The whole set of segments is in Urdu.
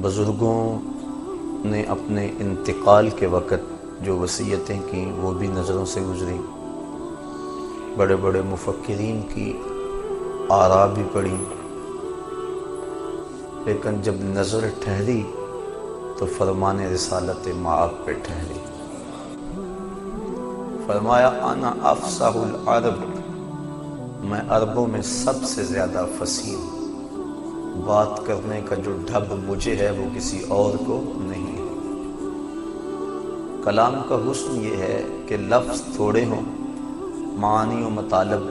بزرگوں نے اپنے انتقال کے وقت جو وصیتیں کیں وہ بھی نظروں سے گزری، بڑے بڑے مفکرین کی آراء بھی پڑھی، لیکن جب نظر ٹھہری تو فرمان رسالت مآب پہ ٹھہری۔ فرمایا انا افصح العرب، میں عربوں میں سب سے زیادہ فصیح ہوں، بات کرنے کا جو ڈھب مجھے ہے وہ کسی اور کو نہیں ہے۔ کلام کا حسن یہ ہے کہ لفظ تھوڑے ہوں، معانی و مطالب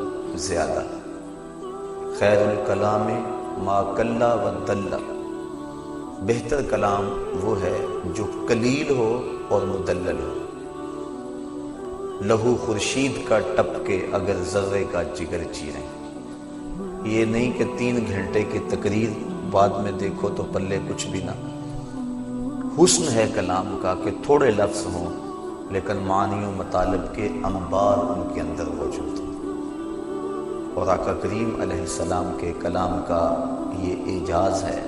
زیادہ۔ خیر الکلام ما کل و دل، بہتر کلام وہ ہے جو قلیل ہو اور مدلل ہو۔ لہو خورشید کا ٹپ کے اگر ذرے کا جگر چیریں، یہ نہیں کہ 3 گھنٹے کی تقریر بعد میں دیکھو تو پلے کچھ بھی نہ۔ حسن ہے کلام کا کہ تھوڑے لفظ ہوں لیکن معنی و مطالب کے انبار ان کے اندر موجود ہیں۔ اور آقا کریم علیہ السلام کے کلام کا یہ اعجاز ہے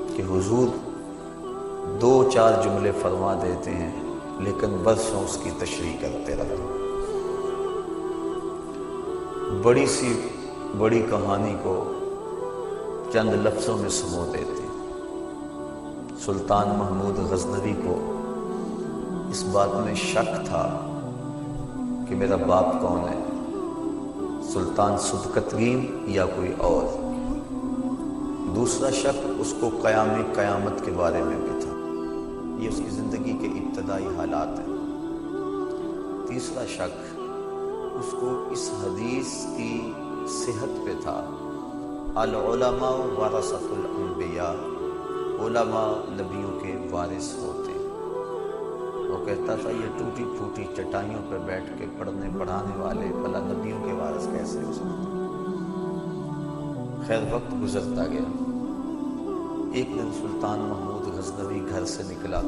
کہ حضور 2-4 جملے فرما دیتے ہیں لیکن برسوں اس کی تشریح کرتے رہتے ہیں۔ بڑی سی بڑی کہانی کو چند لفظوں میں سمو دیتے ہیں۔ سلطان محمود غزنوی کو اس بات میں شک تھا کہ میرا باپ کون ہے، سلطان سبکتگین یا کوئی اور۔ دوسرا شک اس کو قیامت کے بارے میں بھی تھا، یہ اس کی زندگی کے ابتدائی حالات ہیں۔ تیسرا شک اس کو اس حدیث کی صحت پہ تھا، العلماء ورثۃ الانبیاء، علماء نبیوں کے وارث ہوتے ہیں۔ وہ کہتا تھا یہ ٹوٹی پھوٹی چٹائیوں پہ بیٹھ کے پڑھنے پڑھانے والے بھلا نبیوں کے وارث کیسے ہو سکتے؟ خیر وقت گزرتا گیا۔ ایک دن سلطان محمود غزنوی گھر سے نکلا،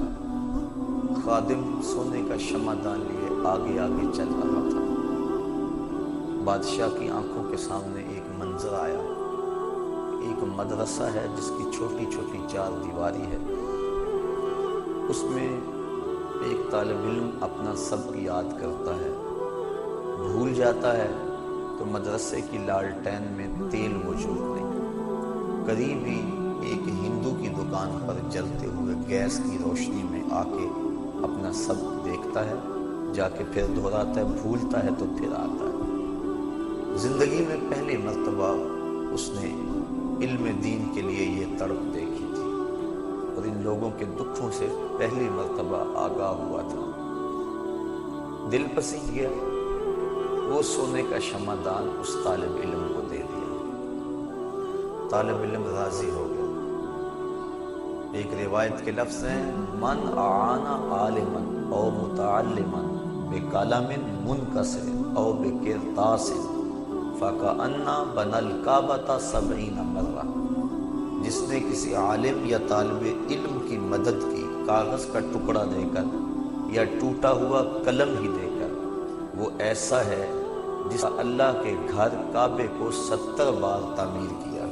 خادم سونے کا شمعدان لیے آگے آگے چل رہا تھا۔ بادشاہ کی آنکھوں کے سامنے ایک منظر آیا، ایک مدرسہ ہے جس کی چھوٹی چھوٹی 4 دیواری ہے، اس میں ایک طالب علم اپنا سبق یاد کرتا ہے، بھول جاتا ہے تو مدرسے کی لالٹین میں تیل موجود نہیں، قریب ہی ایک ہندو کی دکان پر جلتے ہوئے گیس کی روشنی میں آ کے اپنا سبق دیکھتا ہے، جا کے پھر دہراتا ہے، بھولتا ہے تو پھر آتا ہے۔ زندگی میں پہلی مرتبہ اس نے علم دین کے لیے یہ تڑپ دیکھی تھی اور ان لوگوں کے دکھوں سے پہلی مرتبہ آگاہ ہوا تھا۔ دل پسند گیا، وہ سونے کا شمعدان اس طالب علم کو دے دیا۔ طالب علم راضی ہو گیا۔ ایک روایت کے لفظ ہیں من اعان عالما او متعلما بکلام منکسر او بقرطاس فکأنہ بنى الکعبۃ 70 مرہ، جس نے کسی عالم یا طالب علم کی مدد کی کاغذ کا ٹکڑا دے کر یا ٹوٹا ہوا قلم ہی دے کر، وہ ایسا ہے جس اللہ کے گھر کعبے کو 70 بار تعمیر کیا،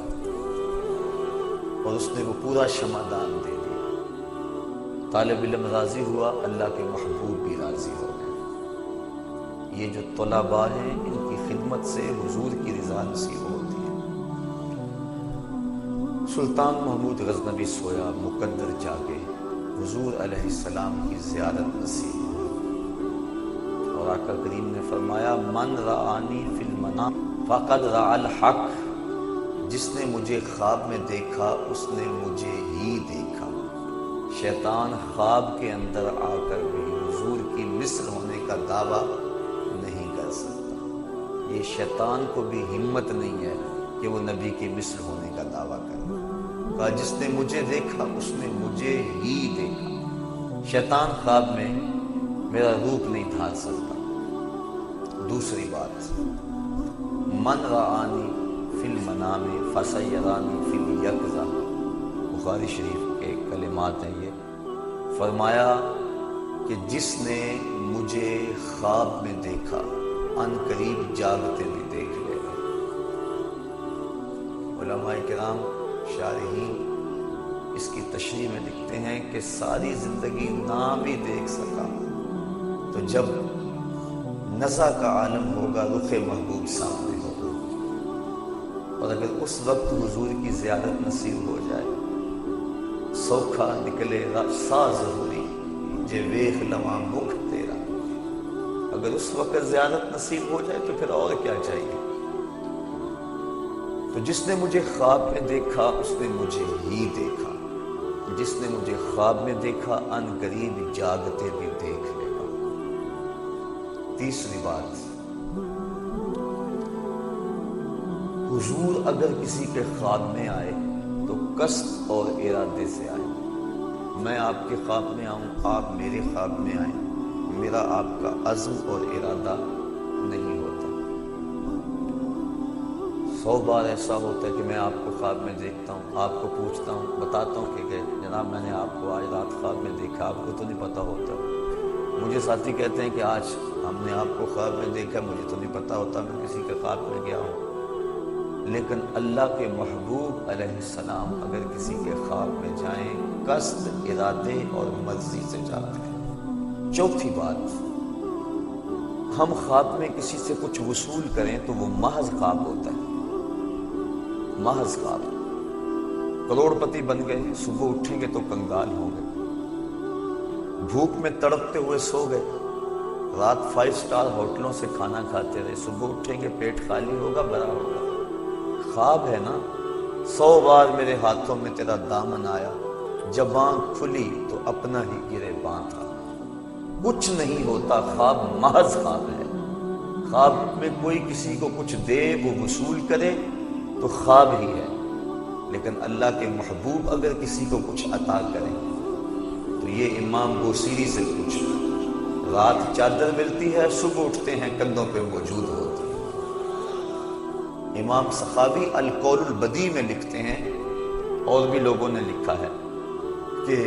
اور اس نے وہ پورا شمعدان دے دیا۔ طالب علم راضی ہوا، اللہ کے محبوب بھی راضی ہو گئے۔ یہ جو طلباء ہیں ان کی خدمت سے حضور کی رضا نصیب ہوتی ہے۔ سلطان محمود غزنوی سویا، مقدر جاگے، حضور علیہ السلام کی زیارت نصیب ہوئی۔ اور آقا کریم نے فرمایا من رآنی فی المنام فقد رأى الحق، جس نے مجھے خواب میں دیکھا اس نے مجھے ہی دیکھا۔ شیطان خواب کے اندر آ کر بھی حضور کی مثل ہونے کا دعویٰ نہیں کر سکتا۔ یہ شیطان کو بھی ہمت نہیں ہے کہ وہ نبی کی مثل ہونے کا دعویٰ کرے۔ کہا جس نے مجھے دیکھا اس نے مجھے ہی دیکھا۔ شیطان خواب میں میرا روپ نہیں دھار سکتا۔ دوسری بات، من رآنی فی المنام فسیرانی فی الیقظہ، بخاری شریف کے کلمات ہیں یہ۔ فرمایا کہ جس نے مجھے خواب میں دیکھا ان قریب جاگتے بھی دیکھ لے گا۔ علماء کرام شارحین اس کی تشریح میں لکھتے ہیں کہ ساری زندگی نہ بھی دیکھ سکا تو جب نزع کا عالم ہوگا رخ محبوب سامنے ہوگا، اور اگر اس وقت حضور کی زیارت نصیب ہو جائے سوکھا نکلے سا ضروری جے ویخ لواں مکھ تیرا، اگر اس وقت زیارت نصیب ہو جائے تو پھر اور کیا چاہیے؟ تو جس نے مجھے خواب میں دیکھا اس نے مجھے ہی دیکھا، جس نے مجھے خواب میں دیکھا ان قریب جاگتے بھی دیکھ لے گا۔ تیسری بات، حضور اگر کسی کے خواب میں آئے تو قصد اور ارادے سے آئے۔ میں آپ کے خواب میں آؤں، آپ میرے خواب میں آئیں، میرا آپ کا عزم اور ارادہ نہیں ہوتا۔ 100 بار ایسا ہوتا ہے کہ میں آپ کو خواب میں دیکھتا ہوں، آپ کو پوچھتا ہوں، بتاتا ہوں کہ جناب میں نے آپ کو آج رات خواب میں دیکھا، آپ کو تو نہیں پتا ہوتا۔ مجھے ساتھی کہتے ہیں کہ آج ہم نے آپ کو خواب میں دیکھا، مجھے تو نہیں پتا ہوتا میں کسی کے خواب میں گیا ہوں۔ لیکن اللہ کے محبوب علیہ السلام اگر کسی کے خواب میں جائیں قصد، ارادے اور مرضی سے جاتے ہیں۔ چوتھی بات، ہم خواب میں کسی سے کچھ وصول کریں تو وہ محض خواب ہوتا ہے، محض خواب۔ کروڑ پتی بن گئے، صبح اٹھیں گے تو کنگال ہوں گے، بھوک میں تڑپتے ہوئے سو گئے، رات 5 سٹار ہوٹلوں سے کھانا کھاتے رہے، صبح اٹھیں گے پیٹ خالی ہوگا، بھرا ہوگا۔ خواب ہے نا۔ 100 بار میرے ہاتھوں میں تیرا دامن آیا، جب آنکھ کھلی تو اپنا ہی گریباں تھا۔ کچھ نہیں ہوتا، خواب محض خواب ہے۔ خواب میں کوئی کسی کو کچھ دے، وہ وصول کرے تو خواب ہی ہے، لیکن اللہ کے محبوب اگر کسی کو کچھ عطا کریں تو یہ امام بوصیری سے پوچھو، رات چادر ملتی ہے، صبح اٹھتے ہیں کندھوں پہ موجود ہوتی ہے۔ امام سخاوی القول البدیع میں لکھتے ہیں، اور بھی لوگوں نے لکھا ہے، کہ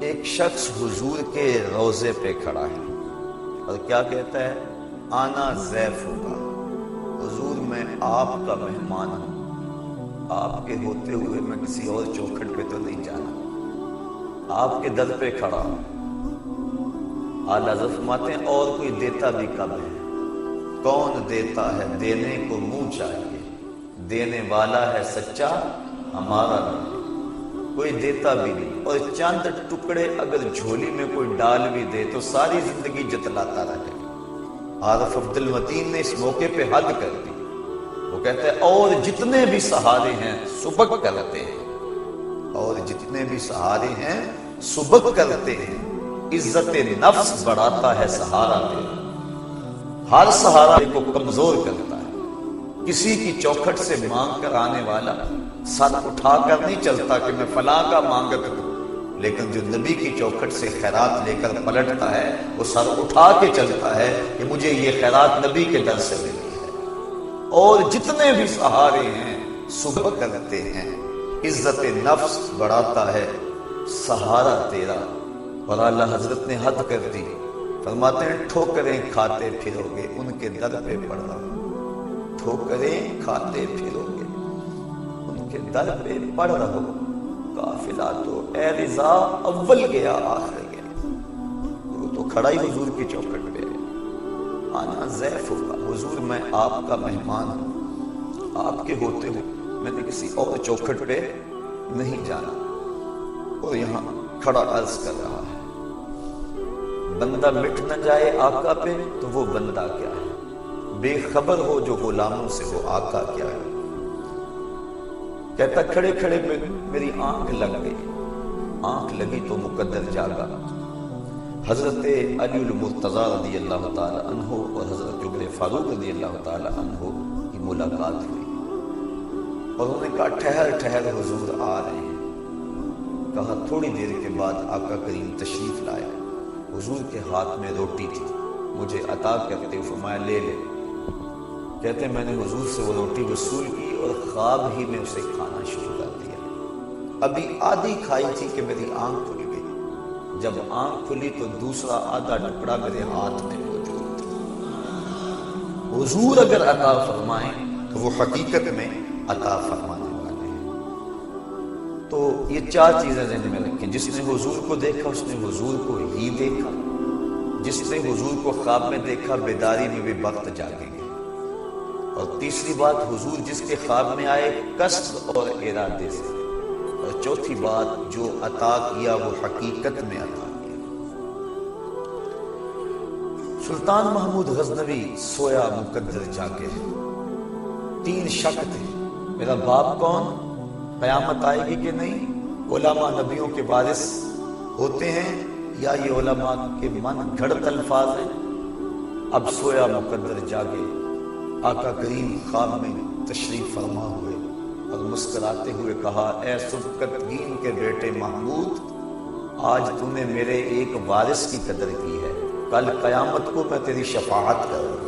ایک شخص حضور کے روضے پہ کھڑا ہے اور کیا کہتا ہے؟ آنا ضیف ہوگا، حضور میں آپ کا مہمان ہوں، آپ کے ہوتے ہوئے میں کسی اور چوکھٹ پہ تو نہیں جانا، آپ کے در پہ کھڑا ہوں۔ اعلیٰ حضرت فرماتے ہیں اور کوئی دیتا بھی کب ہے، کون دیتا ہے، دینے کو منہ چاہیے، دینے والا ہے سچا ہمارا نہیں، کوئی دیتا بھی نہیں، اور چند ٹکڑے اگر جھولی میں کوئی ڈال بھی دے تو ساری زندگی جتلاتا رہے۔ عارف عبد المتین نے اس موقع پہ حد کر دی، وہ کہتا ہے اور جتنے بھی سہارے ہیں سبق کرتے ہیں، اور جتنے بھی سہارے ہیں سبق کرتے ہیں، عزت نفس بڑھاتا ہے سہارا تیرا، ہر سہارا کو کمزور کرتا ہے۔ کسی کی چوکھٹ سے مانگ کر آنے والا سر اٹھا کر نہیں چلتا کہ میں فلاں کا مانگت ہوں، لیکن جو نبی کی چوکھٹ سے خیرات لے کر پلٹتا ہے وہ سر اٹھا کے چلتا ہے کہ مجھے یہ خیرات نبی کے در سے ملی ہے۔ اور جتنے بھی سہارے ہیں سبق کرتے ہیں، عزت نفس بڑھاتا ہے سہارا تیرا۔ اور اعلیٰ حضرت نے حد کر دی، فرماتے ہیں ٹھوکریں کھاتے پھرو گے ان کے در پہ پڑ رہو، ٹھوکریں کھاتے پھرو گے ان کے در پہ پڑ رہو، قافلہ تو اے رضا اول گیا آخر گیا، وہ تو کھڑا ہی حضور کی چوکھٹ پہ ہے۔ آنا ضیف ہوگا، حضور میں آپ کا مہمان ہوں، آپ کے ہوتے ہو میں نے کسی اور چوکھٹ پہ نہیں جانا۔ اور یہاں کھڑا عرض کر رہا ہے، بندہ مٹ نہ جائے آقا پہ تو وہ بندہ کیا ہے، بے خبر ہو جو غلاموں سے وہ آقا کیا ہے۔ کہتا کھڑے کھڑے میری آنکھ لگ گئی، آنکھ لگی تو مقدر جاگا۔ حضرت علی المرتضیٰ رضی اللہ تعالی عنہ اور حضرت عمر فاروق رضی اللہ تعالی عنہ کی ملاقات ہوئی، اور انہوں نے کہا ٹھہر ٹھہر حضور آ رہے ہیں۔ کہا تھوڑی دیر کے بعد آقا کریم تشریف لائے، حضور کے ہاتھ میں روٹی تھی، مجھے عطا کرتے ہوئے فرمایا لے لے۔ کہتے ہیں میں نے حضور سے وہ روٹی وصول کی اور خواب ہی میں اسے کھانا شروع کر دیا۔ ابھی آدھی کھائی تھی کہ میری آنکھ کھل گئی، جب آنکھ کھلی تو دوسرا آدھا ٹکڑا میرے ہاتھ میں موجود تھا۔ حضور اگر عطا فرمائیں تو وہ حقیقت میں عطا فرمانے والے ہیں۔ تو یہ چار چیزیں ذہن میں رکھیں. جس نے حضور کو دیکھا اس نے حضور کو ہی دیکھا. جس نے حضور کو خواب میں دیکھا بیداری میں بھی وقت جاگے گا. اور تیسری بات، حضور جس کے خواب میں آئے قصد اور ارادے سے. اور چوتھی بات، جو عطا کیا وہ حقیقت میں عطا کیا. سلطان محمود غزنوی سویا مقدر جاگے. تین شک تھے، میرا باپ کون، قیامت آئے گی کہ نہیں، علماء نبیوں کے وارث ہوتے ہیں یا یہ علماء کے من گھڑت الفاظ ہیں. اب سویا مقدر جاگے. آقا کریم خواب میں تشریف فرما ہوئے اور مسکراتے ہوئے کہا، اے سبکتگین کے بیٹے محمود، آج تم نے میرے ایک وارث کی قدر کی ہے، کل قیامت کو میں تیری شفاعت کروں گا.